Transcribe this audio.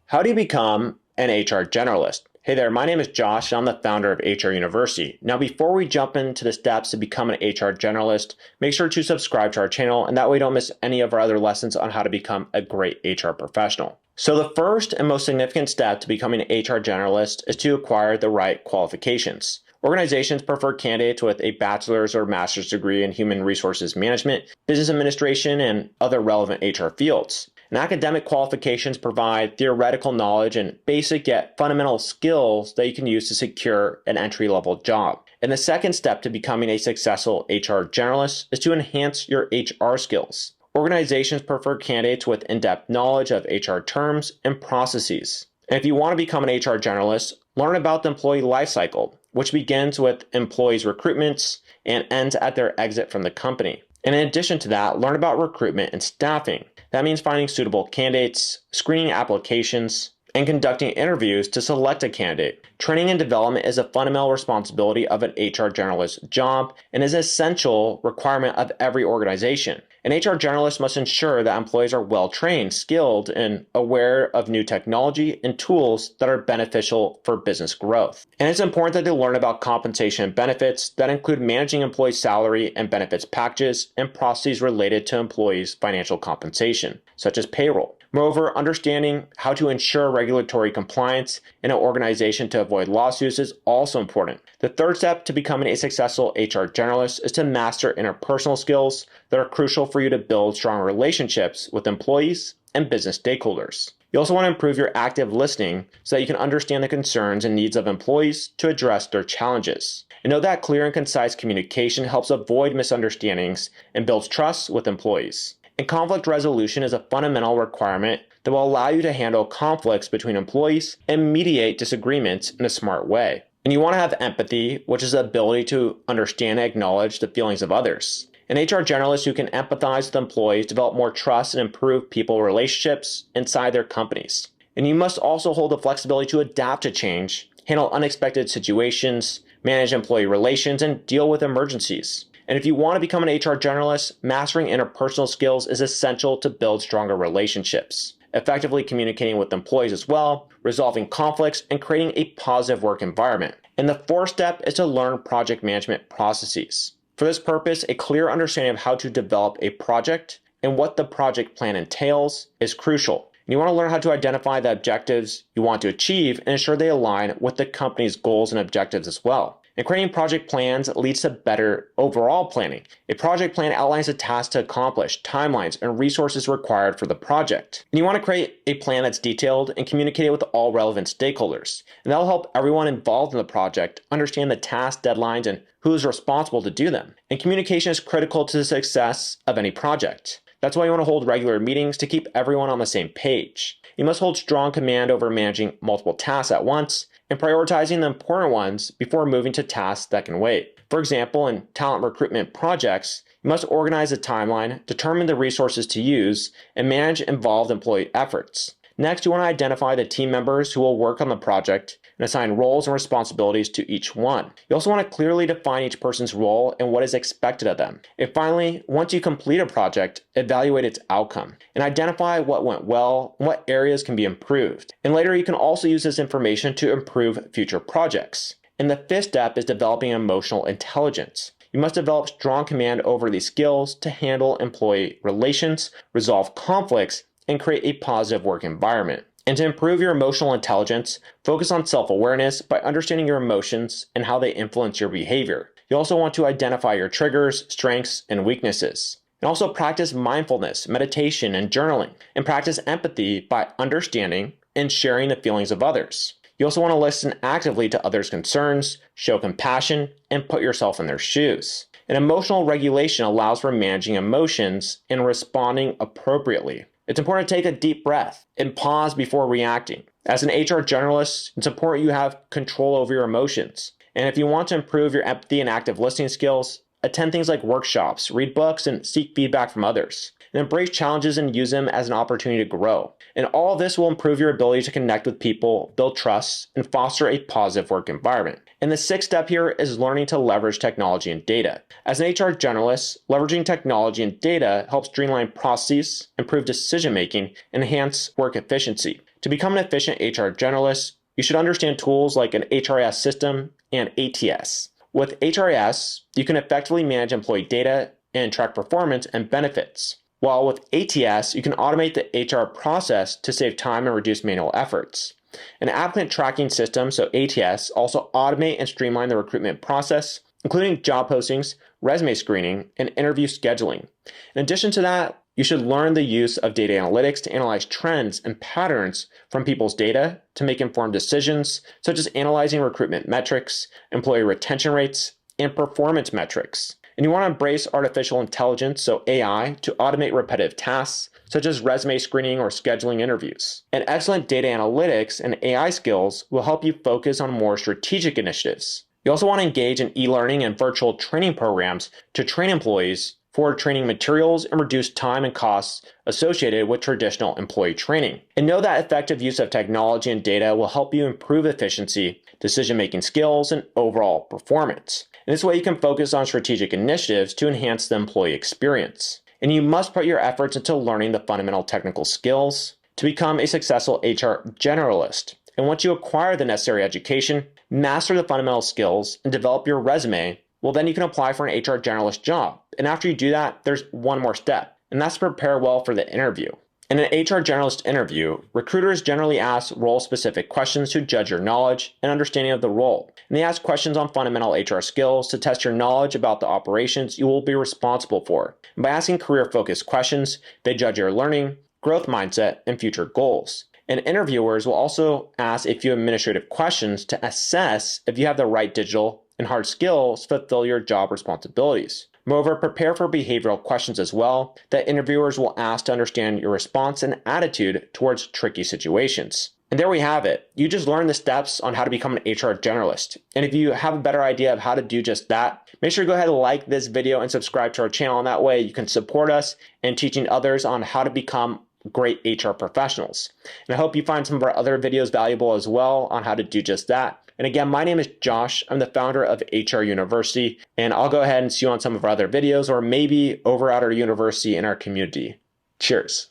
How do you become an HR generalist? Hey there, my name is Josh. I'm the founder of HR University. Now, before we jump into the steps to become an HR generalist, make sure to subscribe to our channel, and that way you don't miss any of our other lessons on how to become a great HR professional. So the first and most significant step to becoming an HR generalist is to acquire the right qualifications. Organizations prefer candidates with a bachelor's or master's degree in human resources management, business administration, and other relevant HR fields. And academic qualifications provide theoretical knowledge and basic yet fundamental skills that you can use to secure an entry-level job. And the second step to becoming a successful HR generalist is to enhance your HR skills. Organizations prefer candidates with in-depth knowledge of HR terms and processes. And if you want to become an HR generalist, learn about the employee lifecycle, which begins with employees' recruitments and ends at their exit from the company. And in addition to that, learn about recruitment and staffing. That means finding suitable candidates, screening applications, and conducting interviews to select a candidate. Training and development is a fundamental responsibility of an HR generalist job and is an essential requirement of every organization. An HR generalist must ensure that employees are well trained, skilled, and aware of new technology and tools that are beneficial for business growth. And it's important that they learn about compensation and benefits that include managing employee salary and benefits packages and processes related to employees' financial compensation, such as payroll. Moreover, understanding how to ensure regulatory compliance in an organization to avoid lawsuits is also important. The third step to becoming a successful HR generalist is to master interpersonal skills that are crucial for you to build strong relationships with employees and business stakeholders. You also want to improve your active listening so that you can understand the concerns and needs of employees to address their challenges. And know that clear and concise communication helps avoid misunderstandings and builds trust with employees. And conflict resolution is a fundamental requirement that will allow you to handle conflicts between employees and mediate disagreements in a smart way. And you want to have empathy, which is the ability to understand and acknowledge the feelings of others. An HR generalist who can empathize with employees develop more trust and improve people relationships inside their companies. And you must also hold the flexibility to adapt to change, handle unexpected situations, manage employee relations, and deal with emergencies. And if you want to become an HR generalist, mastering interpersonal skills is essential to build stronger relationships, effectively communicating with employees as well, resolving conflicts, and creating a positive work environment. And the fourth step is to learn project management processes. For this purpose, a clear understanding of how to develop a project and what the project plan entails is crucial. And you want to learn how to identify the objectives you want to achieve and ensure they align with the company's goals and objectives as well. And creating project plans leads to better overall planning. A project plan outlines the tasks to accomplish, timelines, and resources required for the project. And you want to create a plan that's detailed and communicate it with all relevant stakeholders. And that'll help everyone involved in the project understand the task deadlines and who is responsible to do them. And communication is critical to the success of any project. That's why you want to hold regular meetings to keep everyone on the same page. You must hold strong command over managing multiple tasks at once and prioritizing the important ones before moving to tasks that can wait. For example, in talent recruitment projects, you must organize a timeline, determine the resources to use, and manage involved employee efforts. Next, you want to identify the team members who will work on the project and assign roles and responsibilities to each one. You also want to clearly define each person's role and what is expected of them. And finally, once you complete a project, evaluate its outcome and identify what went well and what areas can be improved. And later, you can also use this information to improve future projects. And the fifth step is developing emotional intelligence. You must develop strong command over these skills to handle employee relations, resolve conflicts, and create a positive work environment. And to improve your emotional intelligence, focus on self-awareness by understanding your emotions and how they influence your behavior. You also want to identify your triggers, strengths, and weaknesses. And also practice mindfulness, meditation, and journaling. And practice empathy by understanding and sharing the feelings of others. You also want to listen actively to others' concerns, show compassion, and put yourself in their shoes. And emotional regulation allows for managing emotions and responding appropriately. It's important to take a deep breath and pause before reacting. As an HR generalist, it's important you have control over your emotions. And if you want to improve your empathy and active listening skills, attend things like workshops, read books, and seek feedback from others. And embrace challenges and use them as an opportunity to grow. And all of this will improve your ability to connect with people, build trust, and foster a positive work environment. And the sixth step here is learning to leverage technology and data. As an HR generalist, leveraging technology and data helps streamline processes, improve decision-making, and enhance work efficiency. To become an efficient HR generalist, you should understand tools like an HRIS system and ATS. With HRIS, you can effectively manage employee data and track performance and benefits. While with ATS, you can automate the HR process to save time and reduce manual efforts. An applicant tracking system, so ATS, also automate and streamline the recruitment process, including job postings, resume screening, and interview scheduling. In addition to that, you should learn the use of data analytics to analyze trends and patterns from people's data to make informed decisions, such as analyzing recruitment metrics, employee retention rates, and performance metrics. And you want to embrace artificial intelligence, so AI, to automate repetitive tasks, such as resume screening or scheduling interviews. And excellent data analytics and AI skills will help you focus on more strategic initiatives. You also want to engage in e-learning and virtual training programs to train employees for training materials and reduce time and costs associated with traditional employee training. And know that effective use of technology and data will help you improve efficiency, decision-making skills, and overall performance. And this way you can focus on strategic initiatives to enhance the employee experience. And you must put your efforts into learning the fundamental technical skills to become a successful HR generalist. And once you acquire the necessary education, master the fundamental skills, and develop your resume, well, then you can apply for an HR generalist job. And after you do that, there's one more step, and that's to prepare well for the interview. In an HR generalist interview, recruiters generally ask role-specific questions to judge your knowledge and understanding of the role. And they ask questions on fundamental HR skills to test your knowledge about the operations you will be responsible for. And by asking career-focused questions, they judge your learning, growth mindset, and future goals. And interviewers will also ask a few administrative questions to assess if you have the right digital and hard skills to fulfill your job responsibilities. Moreover, prepare for behavioral questions as well that interviewers will ask to understand your response and attitude towards tricky situations. And there we have it. You just learned the steps on how to become an HR generalist. And if you have a better idea of how to do just that, make sure to go ahead and like this video and subscribe to our channel. And that way you can support us in teaching others on how to become great HR professionals. And I hope you find some of our other videos valuable as well on how to do just that. And again, my name is Josh. I'm the founder of HR University, and I'll go ahead and see you on some of our other videos or maybe over at our university in our community. Cheers.